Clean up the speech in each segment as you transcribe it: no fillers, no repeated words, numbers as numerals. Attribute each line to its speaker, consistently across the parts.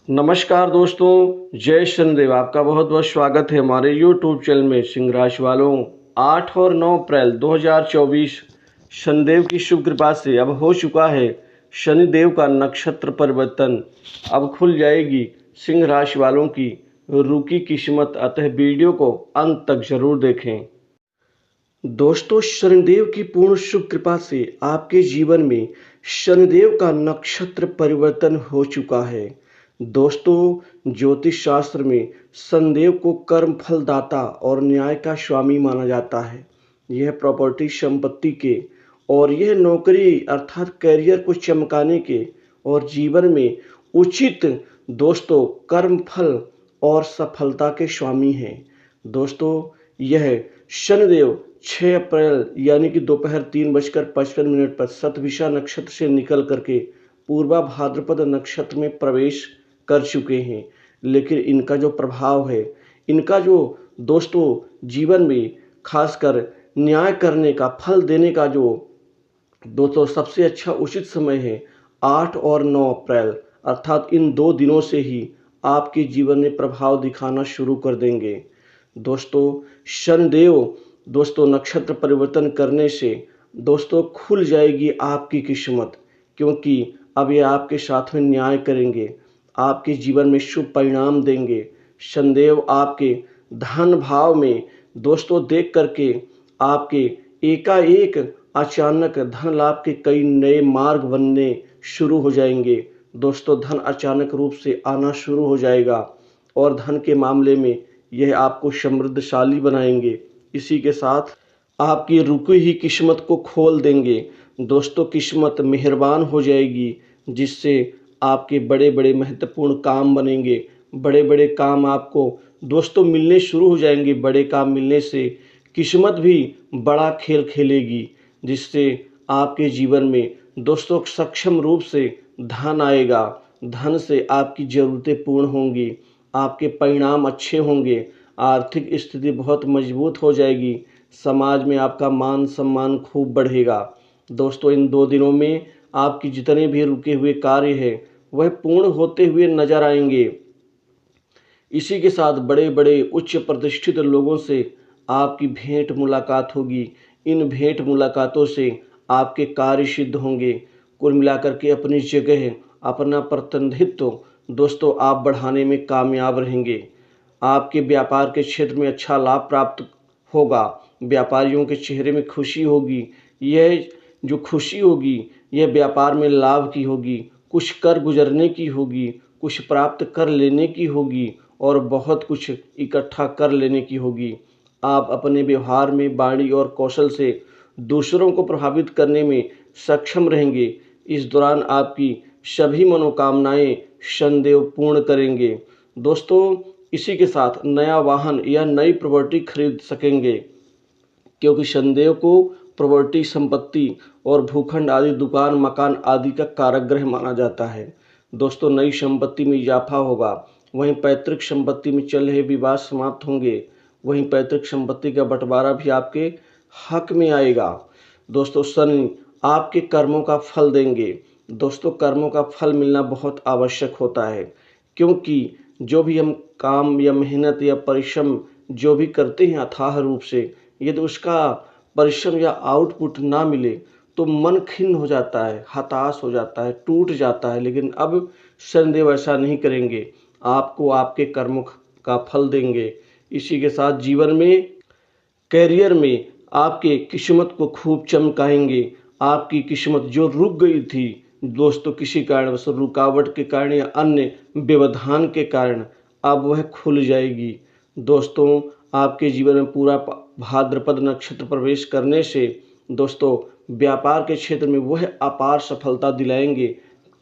Speaker 1: नमस्कार दोस्तों, जय शनिदेव। आपका बहुत बहुत स्वागत है हमारे यूट्यूब चैनल में। सिंह राशि वालों, 8 और 9 अप्रैल 2024 शनिदेव की शुभ कृपा से अब हो चुका है शनिदेव का नक्षत्र परिवर्तन। अब खुल जाएगी सिंह राशि वालों की रुकी किस्मत, अतः वीडियो को अंत तक जरूर देखें। दोस्तों, शनिदेव की पूर्ण शुभ कृपा से आपके जीवन में शनिदेव का नक्षत्र परिवर्तन हो चुका है। दोस्तों, ज्योतिष शास्त्र में शनिदेव को कर्म फलदाता और न्याय का स्वामी माना जाता है। यह प्रॉपर्टी संपत्ति के और यह नौकरी अर्थात करियर को चमकाने के और जीवन में उचित दोस्तों कर्म फल और सफलता के स्वामी हैं। दोस्तों, यह शनिदेव 6 अप्रैल यानी कि दोपहर 3:55 पर शतभिषा नक्षत्र से निकल करके पूर्वा भाद्रपद नक्षत्र में प्रवेश कर चुके हैं। लेकिन इनका जो प्रभाव है, इनका जो दोस्तों जीवन में खासकर न्याय करने का, फल देने का जो दोस्तों सबसे अच्छा उचित समय है 8 और 9 अप्रैल, अर्थात इन 2 दिनों से ही आपके जीवन में प्रभाव दिखाना शुरू कर देंगे। दोस्तों, शनिदेव दोस्तों नक्षत्र परिवर्तन करने से दोस्तों खुल जाएगी आपकी किस्मत, क्योंकि अब ये आपके साथ में न्याय करेंगे, आपके जीवन में शुभ परिणाम देंगे। शनिदेव आपके धन भाव में दोस्तों देख करके आपके एकाएक अचानक धन लाभ के कई नए मार्ग बनने शुरू हो जाएंगे। दोस्तों, धन अचानक रूप से आना शुरू हो जाएगा और धन के मामले में यह आपको समृद्धशाली बनाएंगे। इसी के साथ आपकी रुकी हुई किस्मत को खोल देंगे। दोस्तों, किस्मत मेहरबान हो जाएगी, जिससे आपके बड़े बड़े महत्वपूर्ण काम बनेंगे। बड़े बड़े काम आपको दोस्तों मिलने शुरू हो जाएंगे। बड़े काम मिलने से किस्मत भी बड़ा खेल खेलेगी, जिससे आपके जीवन में दोस्तों सक्षम रूप से धन आएगा। धन से आपकी ज़रूरतें पूर्ण होंगी, आपके परिणाम अच्छे होंगे, आर्थिक स्थिति बहुत मजबूत हो जाएगी, समाज में आपका मान सम्मान खूब बढ़ेगा। दोस्तों, इन 2 दिनों में आपकी जितने भी रुके हुए कार्य हैं वह पूर्ण होते हुए नजर आएंगे। इसी के साथ बड़े बड़े उच्च प्रतिष्ठित लोगों से आपकी भेंट मुलाकात होगी। इन भेंट मुलाकातों से आपके कार्य सिद्ध होंगे। कुल मिलाकर के अपनी जगह अपना प्रतिनिधित्व दोस्तों आप बढ़ाने में कामयाब रहेंगे। आपके व्यापार के क्षेत्र में अच्छा लाभ प्राप्त होगा। व्यापारियों के चेहरे में खुशी होगी। यह जो खुशी होगी यह व्यापार में लाभ की होगी, कुछ कर गुजरने की होगी, कुछ प्राप्त कर लेने की होगी और बहुत कुछ इकट्ठा कर लेने की होगी। आप अपने व्यवहार में वाणी और कौशल से दूसरों को प्रभावित करने में सक्षम रहेंगे। इस दौरान आपकी सभी मनोकामनाएं शनिदेव पूर्ण करेंगे। दोस्तों, इसी के साथ नया वाहन या नई प्रॉपर्टी खरीद सकेंगे, क्योंकि शनिदेव को प्रॉपर्टी संपत्ति और भूखंड आदि दुकान मकान आदि का कारक ग्रह माना जाता है। दोस्तों, नई संपत्ति में इजाफा होगा। वहीं पैतृक संपत्ति में चल रहे विवाद समाप्त होंगे। वहीं पैतृक संपत्ति का बंटवारा भी आपके हक में आएगा। दोस्तों, शनि आपके कर्मों का फल देंगे। दोस्तों, कर्मों का फल मिलना बहुत आवश्यक होता है, क्योंकि जो भी हम काम या मेहनत या परिश्रम जो भी करते हैं अथाह रूप से, यदि उसका परिश्रम या आउटपुट ना मिले तो मन खिन्न हो जाता है, हताश हो जाता है, टूट जाता है। लेकिन अब शनिदेव ऐसा नहीं करेंगे, आपको आपके कर्मों का फल देंगे। इसी के साथ जीवन में करियर में आपके किस्मत को खूब चमकाएंगे। आपकी किस्मत जो रुक गई थी दोस्तों किसी कारणवश रुकावट के कारण या अन्य व्यवधान के कारण, अब वह खुल जाएगी। दोस्तों, आपके जीवन में पूरा भाद्रपद नक्षत्र प्रवेश करने से दोस्तों व्यापार के क्षेत्र में वह अपार सफलता दिलाएंगे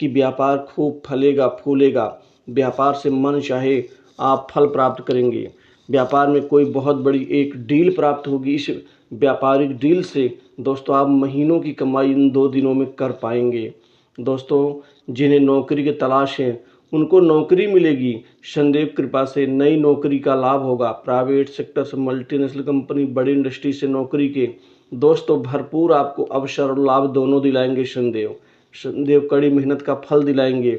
Speaker 1: कि व्यापार खूब फलेगा फूलेगा। व्यापार से मन चाहे आप फल प्राप्त करेंगे। व्यापार में कोई बहुत बड़ी एक डील प्राप्त होगी। इस व्यापारिक डील से दोस्तों आप महीनों की कमाई इन 2 दिनों में कर पाएंगे। दोस्तों, जिन्हें नौकरी की तलाश है उनको नौकरी मिलेगी। शनिदेव कृपा से नई नौकरी का लाभ होगा। प्राइवेट सेक्टर से, मल्टीनेशनल कंपनी, बड़ी इंडस्ट्री से नौकरी के दोस्तों भरपूर आपको अवसर और लाभ दोनों दिलाएंगे। शनिदेव कड़ी मेहनत का फल दिलाएंगे।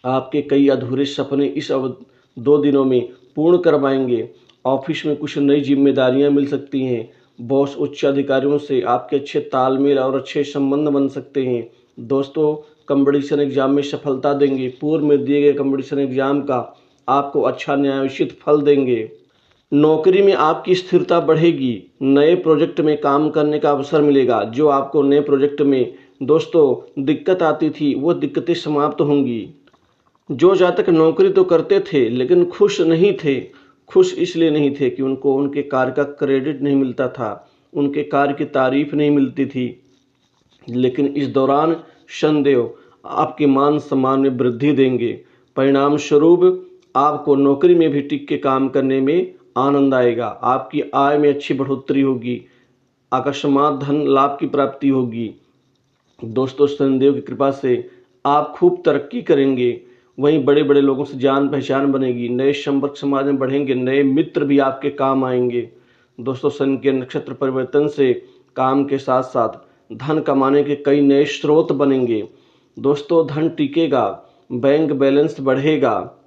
Speaker 1: आपके कई अधूरे सपने इस 2 दिनों में पूर्ण करवाएंगे। ऑफिस में कुछ नई जिम्मेदारियां मिल सकती हैं। बॉस उच्च अधिकारियों से आपके अच्छे तालमेल और अच्छे संबंध बन सकते हैं। दोस्तों, कंपटीशन एग्जाम में सफलता देंगे। पूर्व में दिए गए कंपटीशन एग्जाम का आपको अच्छा न्यायोचित फल देंगे। नौकरी में आपकी स्थिरता बढ़ेगी। नए प्रोजेक्ट में काम करने का अवसर मिलेगा। जो आपको नए प्रोजेक्ट में दोस्तों दिक्कत आती थी, वो दिक्कतें समाप्त होंगी। जो जातक नौकरी तो करते थे लेकिन खुश नहीं थे। खुश इसलिए नहीं थे कि उनको उनके कार्य का क्रेडिट नहीं मिलता था, उनके कार्य की तारीफ नहीं मिलती थी। लेकिन इस दौरान शनिदेव आपके मान सम्मान में वृद्धि देंगे। परिणाम स्वरूप आपको नौकरी में भी टिक के काम करने में आनंद आएगा। आपकी आय में अच्छी बढ़ोतरी होगी। अकस्मात धन लाभ की प्राप्ति होगी। दोस्तों, शनिदेव की कृपा से आप खूब तरक्की करेंगे। वहीं बड़े बड़े लोगों से जान पहचान बनेगी। नए संपर्क समाज में बढ़ेंगे। नए मित्र भी आपके काम आएंगे। दोस्तों, शनि के नक्षत्र परिवर्तन से काम के साथ साथ धन कमाने के कई नए स्रोत बनेंगे। दोस्तों, धन टिकेगा, बैंक बैलेंस बढ़ेगा।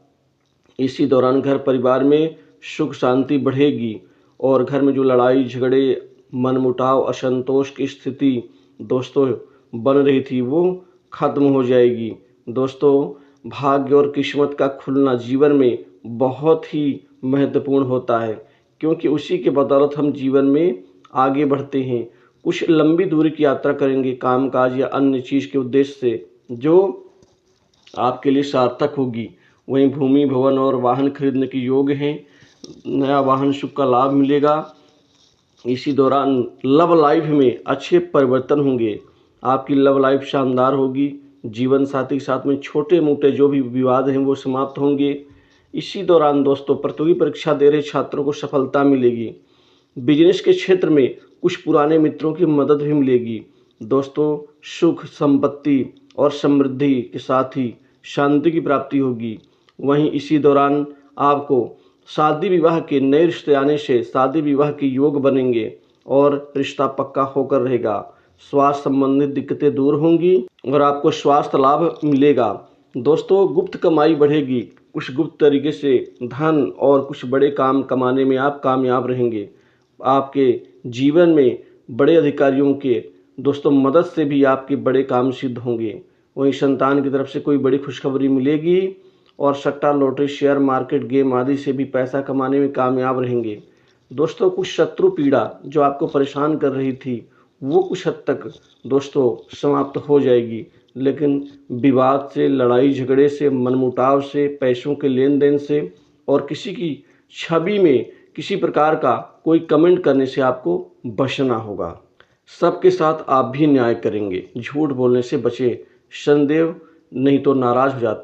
Speaker 1: इसी दौरान घर परिवार में सुख शांति बढ़ेगी और घर में जो लड़ाई झगड़े, मनमुटाव, असंतोष की स्थिति दोस्तों बन रही थी, वो खत्म हो जाएगी। दोस्तों, भाग्य और किस्मत का खुलना जीवन में बहुत ही महत्वपूर्ण होता है, क्योंकि उसी के बदौलत हम जीवन में आगे बढ़ते हैं। कुछ लंबी दूरी की यात्रा करेंगे कामकाज या अन्य चीज़ के उद्देश्य से, जो आपके लिए सार्थक होगी। वहीं भूमि, भवन और वाहन खरीदने के योग हैं। नया वाहन सुख का लाभ मिलेगा। इसी दौरान लव लाइफ में अच्छे परिवर्तन होंगे। आपकी लव लाइफ शानदार होगी। जीवन साथी के साथ में छोटे मोटे जो भी विवाद हैं वो समाप्त होंगे। इसी दौरान दोस्तों, प्रतियोगी परीक्षा दे रहे छात्रों को सफलता मिलेगी। बिजनेस के क्षेत्र में कुछ पुराने मित्रों की मदद भी मिलेगी। दोस्तों, सुख, संपत्ति और समृद्धि के साथ ही शांति की प्राप्ति होगी। वहीं इसी दौरान आपको शादी विवाह के नए रिश्ते आने से शादी विवाह के योग बनेंगे और रिश्ता पक्का होकर रहेगा। स्वास्थ्य संबंधित दिक्कतें दूर होंगी और आपको स्वास्थ्य लाभ मिलेगा। दोस्तों, गुप्त कमाई बढ़ेगी। कुछ गुप्त तरीके से धन और कुछ बड़े काम कमाने में आप कामयाब रहेंगे। आपके जीवन में बड़े अधिकारियों के दोस्तों मदद से भी आपके बड़े काम सिद्ध होंगे। वहीं संतान की तरफ से कोई बड़ी खुशखबरी मिलेगी और सट्टा, लॉटरी, शेयर मार्केट, गेम आदि से भी पैसा कमाने में कामयाब रहेंगे। दोस्तों, कुछ शत्रु पीड़ा जो आपको परेशान कर रही थी, वो कुछ हद तक दोस्तों समाप्त हो जाएगी। लेकिन विवाद से, लड़ाई झगड़े से, मनमुटाव से, पैसों के लेन देन से और किसी की छवि में किसी प्रकार का कोई कमेंट करने से आपको बचना होगा। सबके साथ आप भी न्याय करेंगे। झूठ बोलने से बचें। शनिदेव नहीं तो नाराज हो जाते।